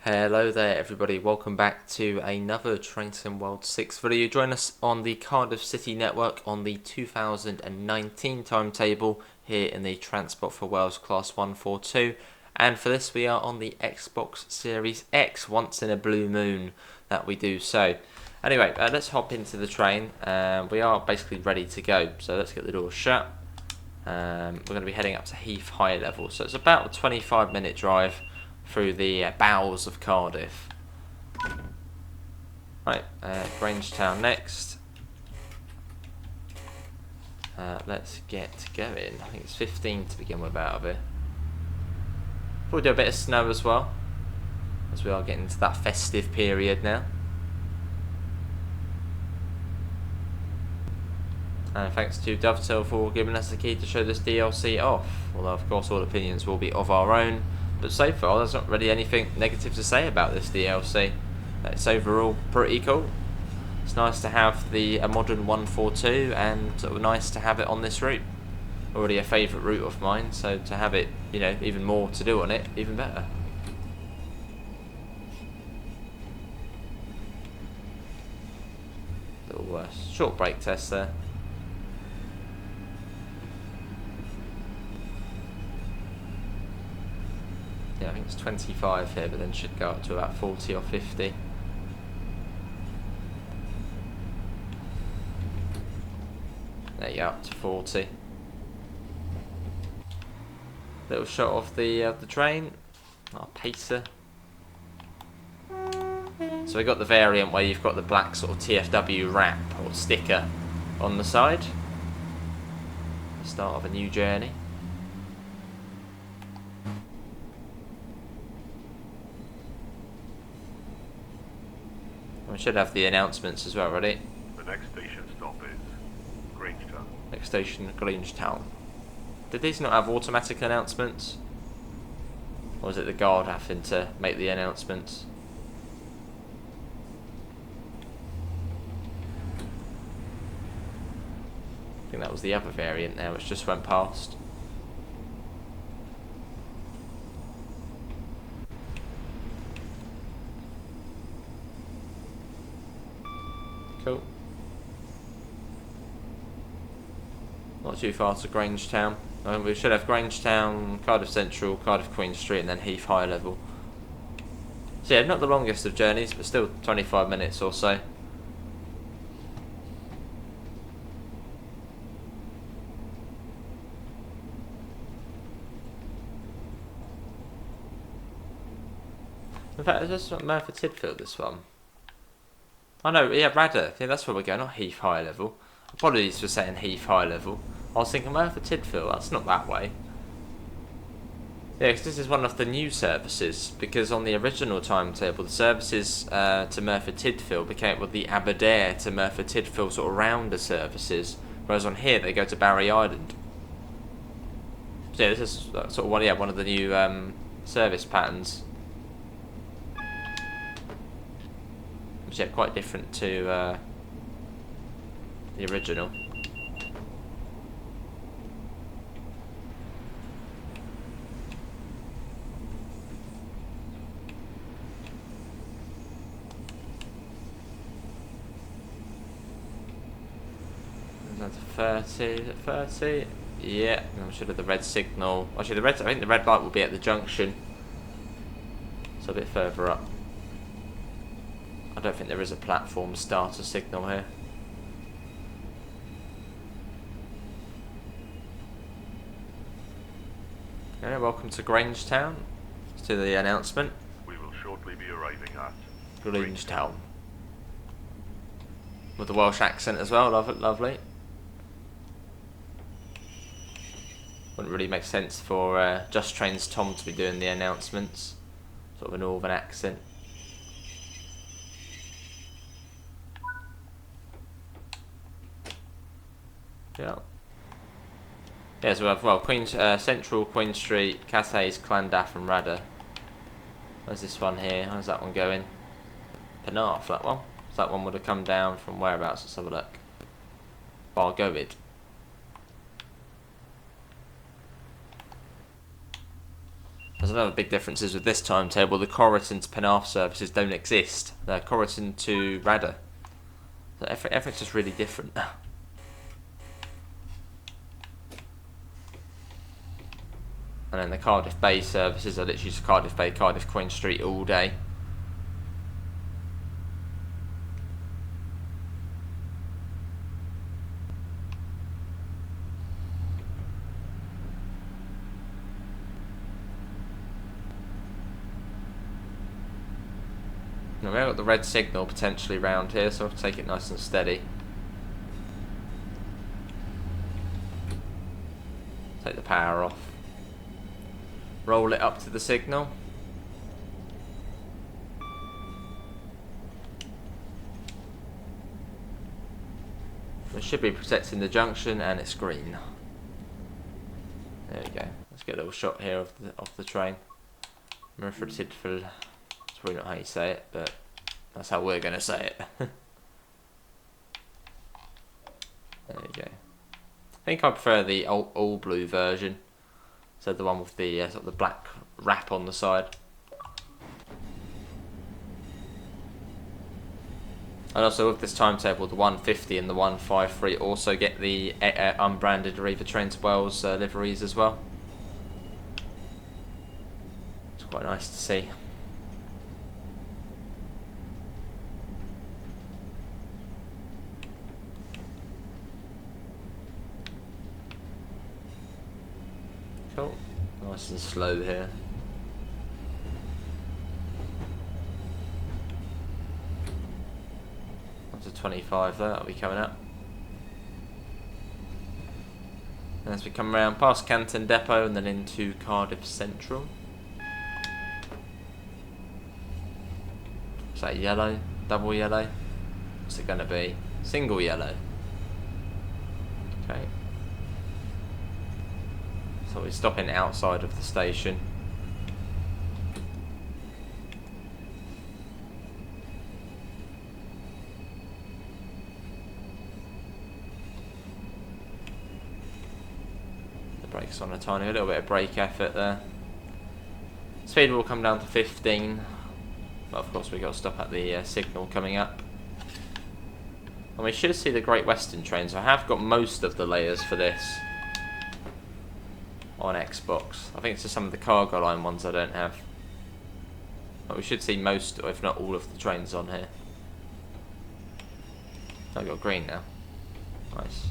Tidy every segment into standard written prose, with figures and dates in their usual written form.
Hello there everybody, welcome back to another Train Sim World 6 video. Join us on the Cardiff City network on the 2019 timetable here in the Transport for Wales Class 142. And for this we are on the Xbox Series X, once in a blue moon that we do so. Anyway, let's hop into the train. We are basically ready to go, so let's get the doors shut. We're going to be heading up to Heath High Level, so it's about a 25-minute drive through the bowels of Cardiff. Right, Grangetown next. Let's get going. I think it's 15 to begin with out of here. We'll do a bit of snow as well, as we are getting into that festive period now. And thanks to Dovetail for giving us the key to show this DLC off. Although of course all opinions will be of our own. But so far there's not really anything negative to say about this DLC. It's overall pretty cool. It's nice to have a modern 142 and sort of nice to have it on this route. Already a favourite route of mine, so to have it, you know, even more to do on it, even better. Little short brake test there. Yeah, I think it's 25 here, but then should go up to about 40 or 50. There you go, up to 40. Little shot of the train, our pacer. So we got the variant where you've got the black sort of TFW wrap or sticker on the side. The start of a new journey. We should have the announcements as well, ready? The next station stop is Grangetown. Next station, Grangetown. Did these not have automatic announcements? Or was it the guard having to make the announcements? I think that was the other variant there, which just went past. Cool. Not too far to Grangetown. We should have Grangetown, Cardiff Central, Cardiff Queen Street, and then Heath High Level. So yeah, not the longest of journeys, but still 25 minutes or so. In fact, is this not Merthyr Tydfil, this one? Oh no, yeah, Radyr. Yeah, that's where we're going, not Heath High Level. Apologies for saying Heath High Level. I was thinking Merthyr Tydfil, that's not that way. Yeah, because this is one of the new services, because on the original timetable, the services to Merthyr Tydfil became the Radyr to Merthyr Tydfil sort of rounder services, whereas on here they go to Barry Island. So yeah, this is sort of one of the new service patterns. Which yeah, quite different to the original. That's 30. Is it 30? Yeah, I should have the red signal. Actually, I think the red light will be at the junction, so a bit further up. I don't think there is a platform starter signal here. Okay, welcome to Grangetown. Let's do the announcement. We will shortly be arriving at Grangetown. With the Welsh accent as well, lovely. Wouldn't really make sense for Just Train's Tom to be doing the announcements. Sort of a northern accent. Yeah. Yeah, so we have, Queen Central, Queen Street, Cassays, Llandaff and Radyr. Where's this one here? How's that one going? Penarth, that one. So that one would have come down from whereabouts? Let's have a look. Bargoed. There's another big difference is with this timetable, the Corriton to Penarth services don't exist. They're Corriton to Radyr. So everything's just really different. And then the Cardiff Bay services are literally just Cardiff Bay, Cardiff Queen Street all day. Now we've got the red signal potentially round here, so I'll have to take it nice and steady. Take the power off. Roll it up to the signal. It should be protecting the junction, and it's green. There we go. Let's get a little shot here of the train. Timetable. That's probably not how you say it, but that's how we're going to say it. There we go. I think I prefer the all blue version. So the one with the sort of the black wrap on the side. And also with this timetable, the 150 and the 153 also get the unbranded Radyr Train to Wales liveries as well. It's quite nice to see. Cool. Nice and slow here. Up to 25 there, that'll be coming up. And as we come around past Canton Depot and then into Cardiff Central. Is that yellow? Double yellow? What's it going to be? Single yellow. Okay. So we're stopping outside of the station. The brakes on a little bit of brake effort there. Speed will come down to 15. But of course we've got to stop at the signal coming up. And we should see the Great Western trains. I have got most of the layers for this on Xbox. I think it's just some of the cargo line ones I don't have. But we should see most, if not all, of the trains on here. I've got green now. Nice.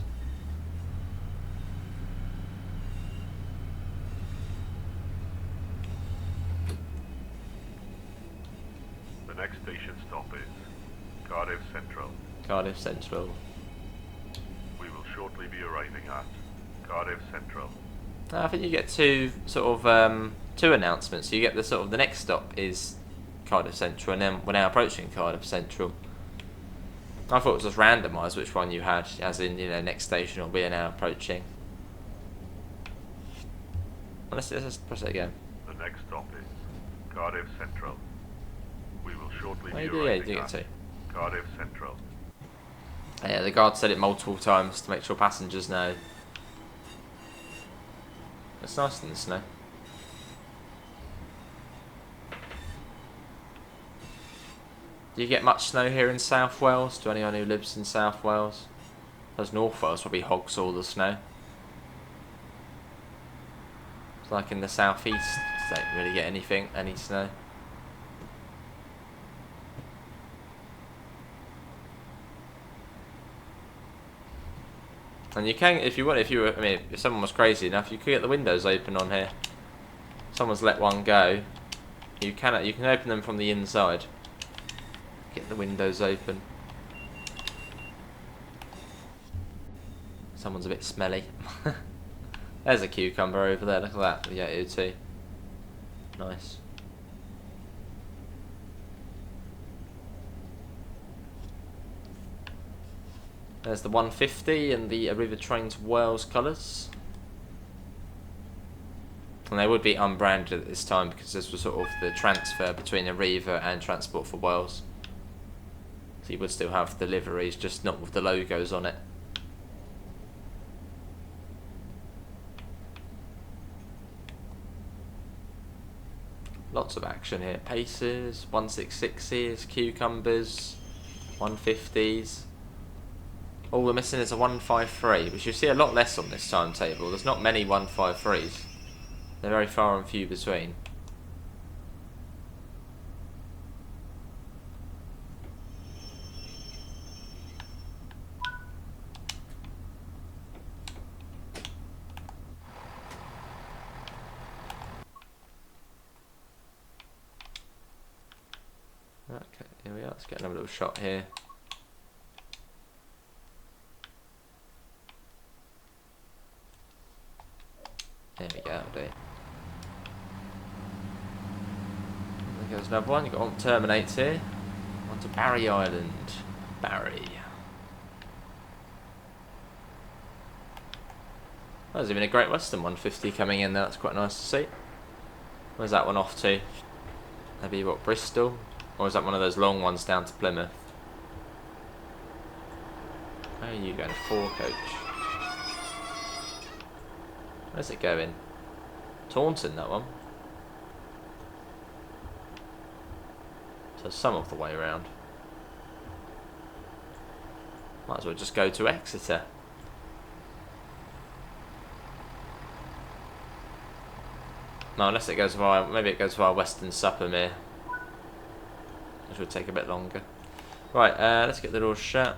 The next station stop is Cardiff Central. Cardiff Central. We will shortly be arriving at Cardiff Central. I think you get two announcements. You get the next stop is Cardiff Central, and then we're now approaching Cardiff Central. I thought it was just randomised which one you had, as in, you know, next station or we are now approaching. Well, let's just press it again. The next stop is Cardiff Central. We will shortly be you arriving get at two. Cardiff Central. Yeah, the guard said it multiple times to make sure passengers know. It's nice in the snow. Do you get much snow here in South Wales? To anyone who lives in South Wales? Those North Wales probably hogs all the snow. It's like in the southeast, they don't really get any snow. And you can, if someone was crazy enough, you could get the windows open on here. Someone's let one go. You can open them from the inside. Get the windows open. Someone's a bit smelly. There's a cucumber over there. Look at that. Yeah, you too. Nice. There's the 150 and the Radyr Train to Wales colours. And they would be unbranded at this time because this was sort of the transfer between Radyr and Transport for Wales. So you would still have the liveries, just not with the logos on it. Lots of action here. Paces, 166s, cucumbers, 150s. All we're missing is a 153, which you see a lot less on this timetable. There's not many 153s. They're very far and few between. Okay, here we are. Let's get another little shot here. There we go, dude. There goes another one. You've got on terminates here. On to Barry Island. Barry. Oh, there's even a Great Western 150 coming in there. That's quite nice to see. Where's that one off to? Maybe what, Bristol? Or is that one of those long ones down to Plymouth? Where are you going? 4 coach. Where's it going? Taunton, that one. So some of the way around. Might as well just go to Exeter. No, unless it goes via, maybe it goes via Western Suppermere, which would take a bit longer. Right, let's get the door shut.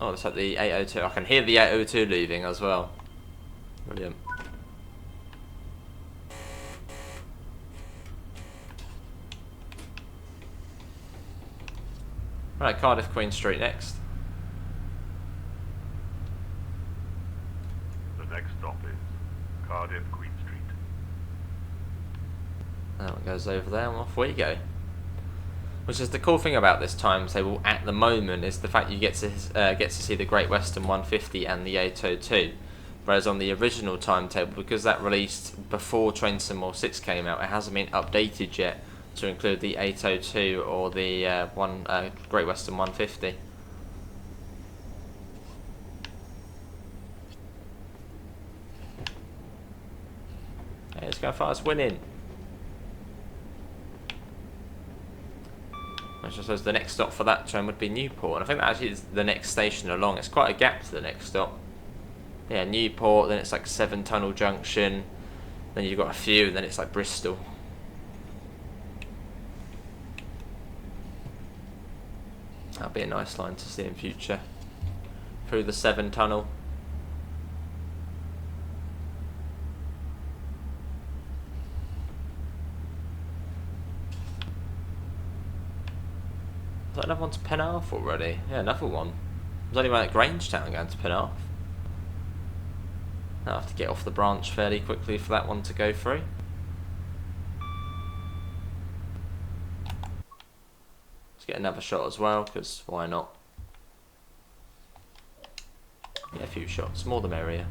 Oh, looks like the 802. I can hear the 802 leaving as well. Brilliant. Right, Cardiff Queen Street next. The next stop is Cardiff Queen Street. That one goes over there and off we go. Which is the cool thing about this timetable at the moment, is the fact you get to see the Great Western 150 and the 802. Whereas on the original timetable, because that released before Train Sim 6 came out, it hasn't been updated yet to include the 802 or the Great Western 150. Hey, let's go fast, winning. I suppose the next stop for that train would be Newport, and I think that actually is the next station along. It's quite a gap to the next stop. Yeah, Newport, then it's like 7 Tunnel Junction, then you've got a few, and then it's like Bristol. That'll be a nice line to see in future. Through the 7 Tunnel. Is that another one to Penarth already? Yeah, another one. There's only one at Grangetown going to Penarth. I'll have to get off the branch fairly quickly for that one to go through. Let's get another shot as well, because why not? Yeah, a few shots, more the merrier.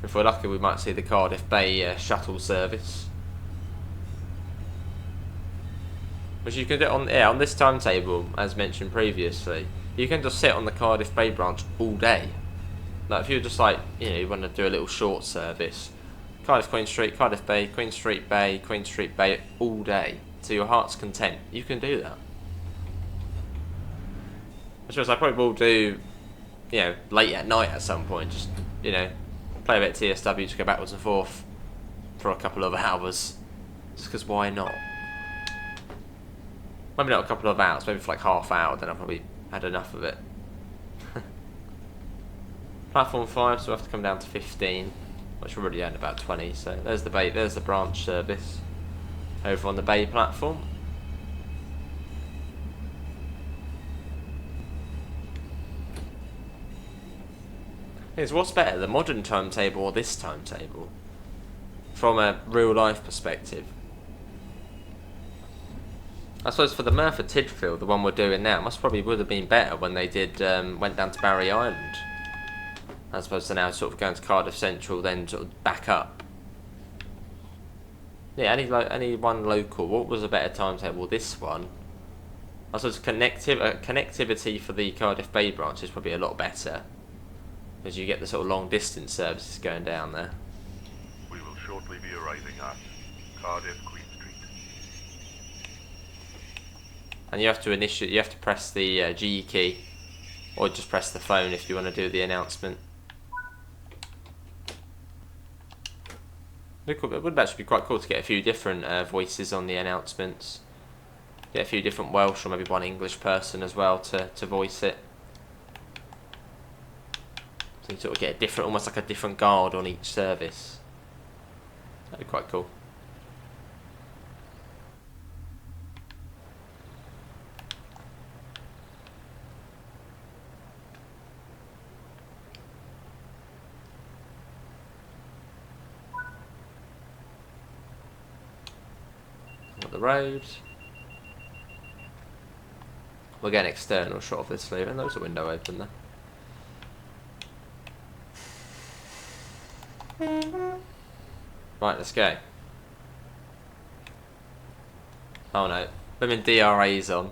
If we're lucky, we might see the Cardiff Bay shuttle service. Which you can do on this timetable, as mentioned previously. You can just sit on the Cardiff Bay branch all day. Like if you're just like, you want to do a little short service, Cardiff Queen Street, Cardiff Bay, Queen Street Bay, Queen Street Bay all day to your heart's content, you can do that. I suppose I probably will do, late at night at some point. Just play a bit of TSW to go backwards and forth for a couple of hours, just because why not? Maybe not a couple of hours, maybe for like half hour, then I've probably had enough of it. Platform 5, so we have to come down to 15, which we're already at about 20, so there's the bay, there's the branch service over on the bay platform. Here's what's better, the modern timetable or this timetable? From a real life perspective. I suppose for the Merthyr Tydfil, the one we're doing now, would have been better when they did went down to Barry Island, as opposed to now sort of going to Cardiff Central, then sort of back up. Yeah, any one local. What was a better timetable? This one. I suppose connectivity for the Cardiff Bay branch is probably a lot better. Because you get the sort of long distance services going down there. We will shortly be arriving at Cardiff Queen Street. And you have to press the G key, or just press the phone if you want to do the announcement. It would actually be quite cool to get a few different voices on the announcements. Get a few different Welsh or maybe one English person as well to voice it. So you sort of get a different, almost like a different guard on each service. That'd be quite cool. Got the road. We'll get an external shot of this lever, and there's a window open there. Right, let's go. Oh no, women DRA's on,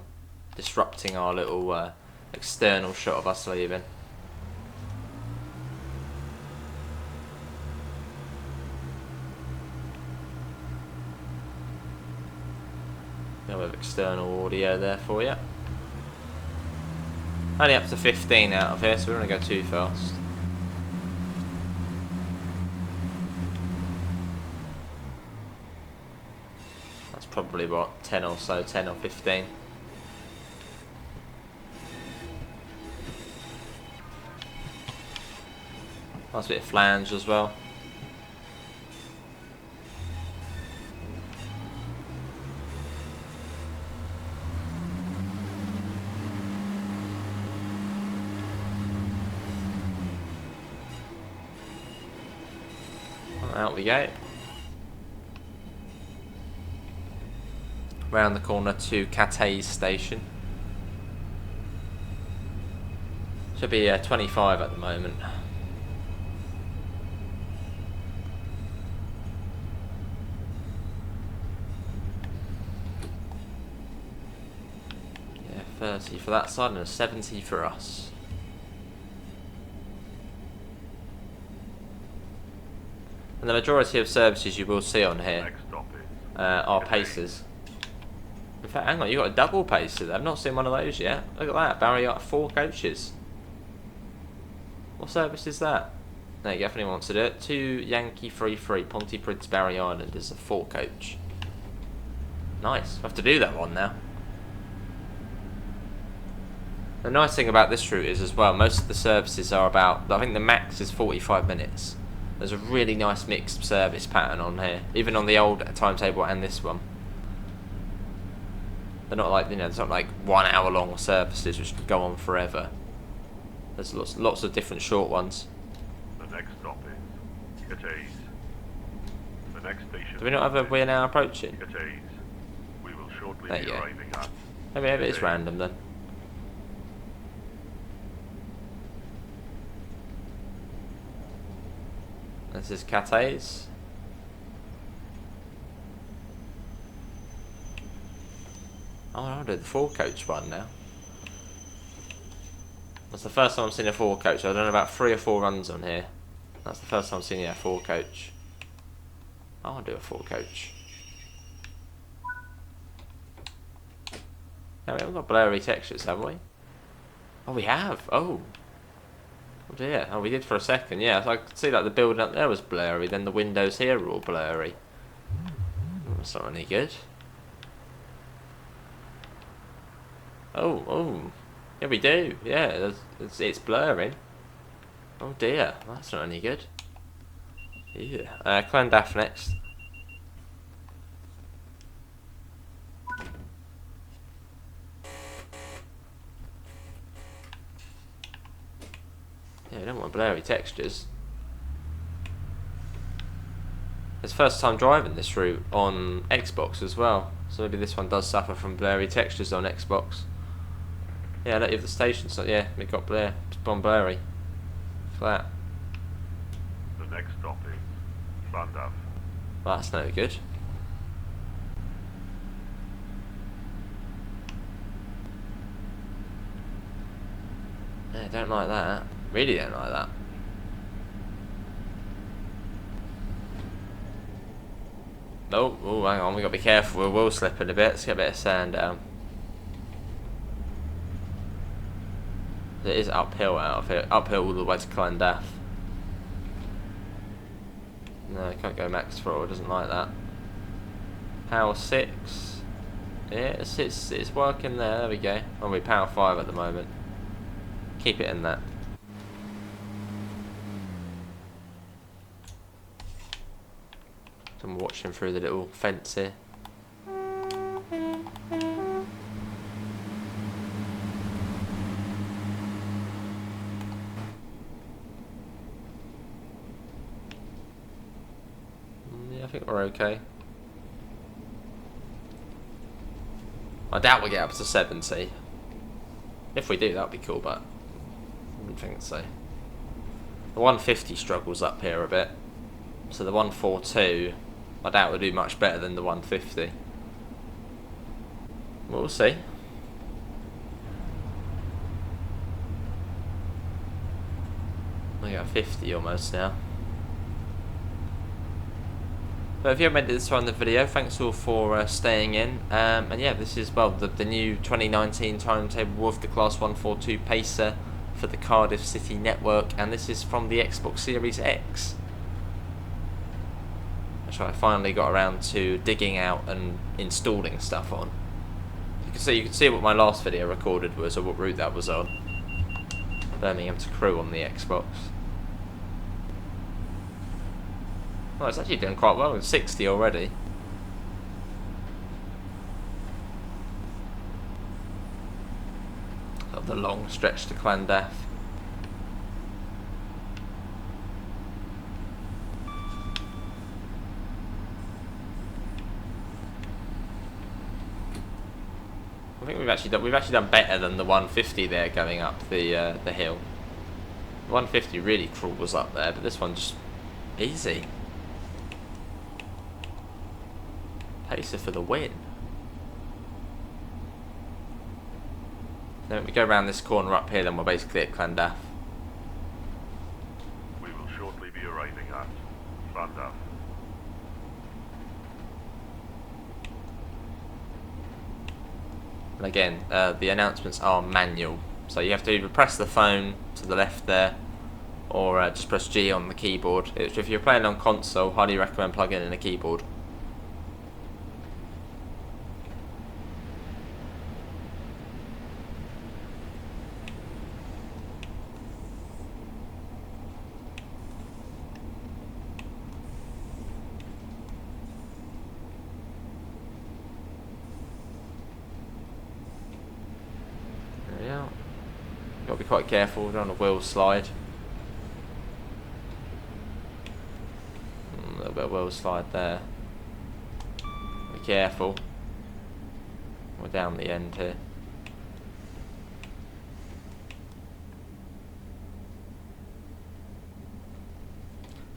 disrupting our little external shot of us leaving. We have external audio there for you. Only up to 15 out of here, so we don't want to go too fast. That's probably what, 10 or so, 10 or 15. Nice bit of flange as well. Out we go. Round the corner to Cathay station. Should be 25 at the moment. Yeah, 30 for that side and a 70 for us. And the majority of services you will see on here are pacers. In fact, hang on, you got a double pacer there. I've not seen one of those yet. Look at that, Barry got 4 coaches. What service is that? No, you definitely wants to do it. 2 Yankee 3-3 Pontypridd Barry Island is a 4 coach. Nice, I have to do that one now. The nice thing about this route is as well, most of the services are about, I think the max is 45 minutes. There's a really nice mixed service pattern on here, even on the old timetable and this one. They're not like, you know, it's not like 1 hour long services which go on forever. There's lots of different short ones. The next stop is Cathay. The next station. Do we not have a we're now approaching? Cathay. We will shortly There be you go. arriving at. Maybe it's random then. This is Cathay's. Oh, I'll do the 4 coach one now. That's the first time I've seen a 4 coach. I've done about 3 or 4 runs on here. That's the first time I've seen a 4 coach. I'll do a 4 coach. No, we haven't got blurry textures, have we? Oh, we have. Oh. Oh dear. Oh, we did for a second. Yeah, so I could see like the building up there was blurry. Then the windows here were all blurry. That's not any good. Oh. Yeah, we do. Yeah, it's blurring. Oh dear. That's not any good. Yeah. Llandaff next. Yeah, we don't want blurry textures. It's first time driving this route on Xbox as well, so maybe this one does suffer from blurry textures on Xbox. Yeah, look, if the station's so yeah, we got it's gone blurry. Flat. The next stop is Llandaff. Well, that's no good. Yeah, don't like that. Really don't like that. Oh, hang on, we got to be careful. We will slip in a bit. Let's get a bit of sand down. It is uphill out of here. Uphill all the way to Llandaff. No, you can't go max throttle. It doesn't like that. Power 6. Yeah, it's working there. There we go. Oh, we're power 5 at the moment. Keep it in that. So I'm watching through the little fence here. Yeah, I think we're okay. I doubt we'll get up to 70. If we do, that'd be cool, but I wouldn't think so. The 150 struggles up here a bit. So the 142, I doubt we'll do much better than the 150. We'll see. We got 50 almost now. But if you haven't made it this far in the video, thanks all for staying in. And yeah, this is, well, the new 2019 timetable of the Class 142 Pacer for the Cardiff City network. And this is from the Xbox Series X, which I finally got around to digging out and installing stuff on. You can see what my last video recorded was, or what route that was on. Birmingham to Crewe on the Xbox. Oh, it's actually doing quite well with 60 already. Got the long stretch to Llandaff. I think we've actually done better than the 150 there going up the hill. The 150 really crawls up there, but this one just easy. Pacer for the win. Then we go around this corner up here, then we're basically at Llandaff. We will shortly be arriving at Llandaff. And again, the announcements are manual, so you have to either press the phone to the left there, or just press G on the keyboard. If you're playing on console, highly recommend plugging in a keyboard. Yeah, got to be quite careful. Don't want a wheel slide. A little bit of wheel slide there. Be careful. We're down the end here.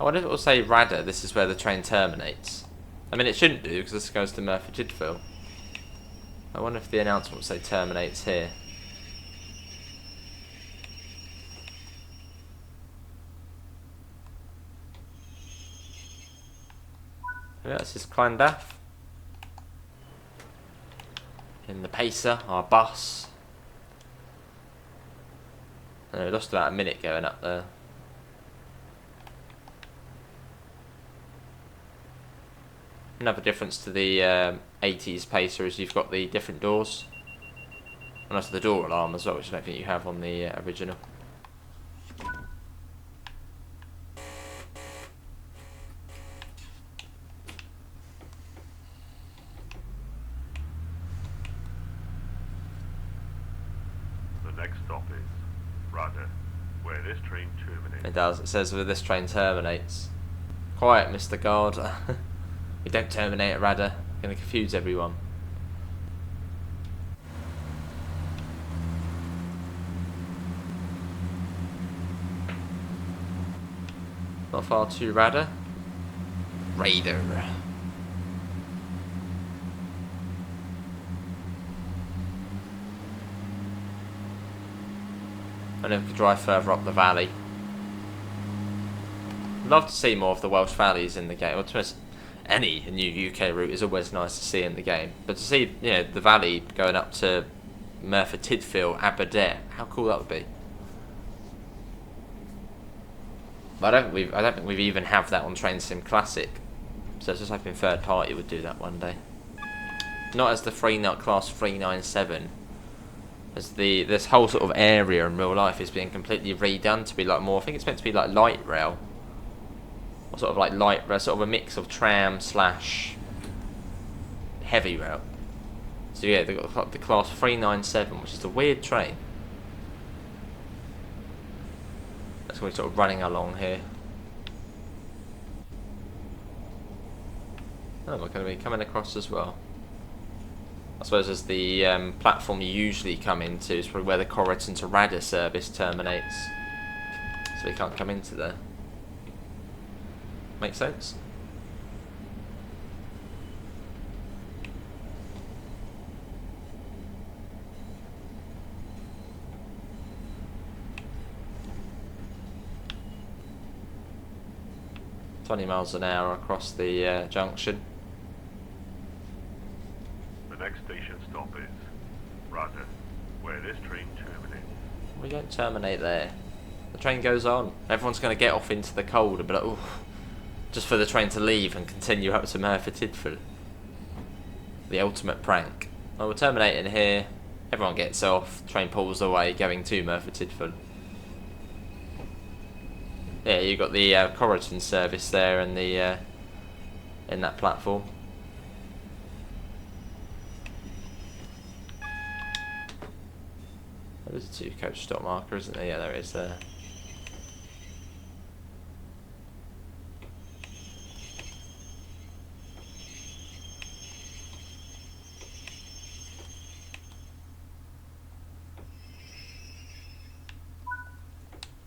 I wonder if it will say Radyr, this is where the train terminates. I mean, it shouldn't do, because this goes to Murphy-Tidfield. I wonder if the announcement will say terminates here. Yeah, this is Llandaff. In the Pacer, our bus. We lost about a minute going up there. Another difference to the 80s Pacer is you've got the different doors. And also the door alarm as well, which I don't think you have on the original. The next stop is Radyr, where this train terminates. It does. It says where this train terminates. Quiet, Mr. Guard. We don't terminate at Radyr. Going to confuse everyone. Not far to Radyr. Radyr. And then we could drive further up the valley. Love to see more of the Welsh valleys in the game. Well, to be honest, any new UK route is always nice to see in the game. But to see, you know, the valley going up to Merthyr Tydfil, Radyr, how cool that would be. But I don't think we've even have that on Train Sim Classic. So I was just hoping third party would do that one day. Not as the class 397. As this whole sort of area in real life is being completely redone to be like more. I think it's meant to be like light rail, or sort of like light rail, sort of a mix of tram slash heavy rail. So yeah, they've got the class 397, which is a weird train. That's what we're sort of running along here. Oh, we're going to be coming across as well. I suppose as the platform you usually come into is probably where the Corrigan to Radyr service terminates. So we can't come into there. Make sense? "20 miles an hour across the junction." The next station stop is Radyr, where this train terminates. We don't terminate there. The train goes on. Everyone's going to get off into the cold and be like, ooh, just for the train to leave and continue up to Merthyr Tydfil. The ultimate prank. Well, we're terminating here. Everyone gets off. Train pulls away, going to Merthyr Tydfil. Yeah, you got the Corrigan service there and the in that platform. There's a 2 coach stop marker, isn't there? Yeah, there is there.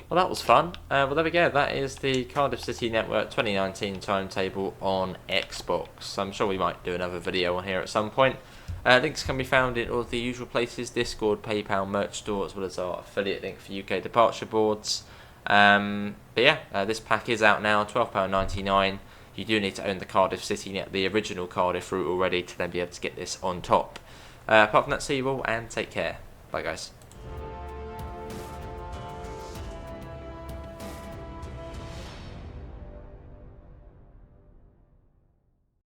Well, that was fun. Well, there we go. That is the Cardiff City Network 2019 timetable on Xbox. I'm sure we might do another video on here at some point. Links can be found in all the usual places: Discord, PayPal, merch store, as well as our affiliate link for UK departure boards. But yeah, this pack is out now, £12.99. You do need to own the Cardiff City Net, the original Cardiff route already, to then be able to get this on top. Apart from that, see you all and take care. Bye, guys.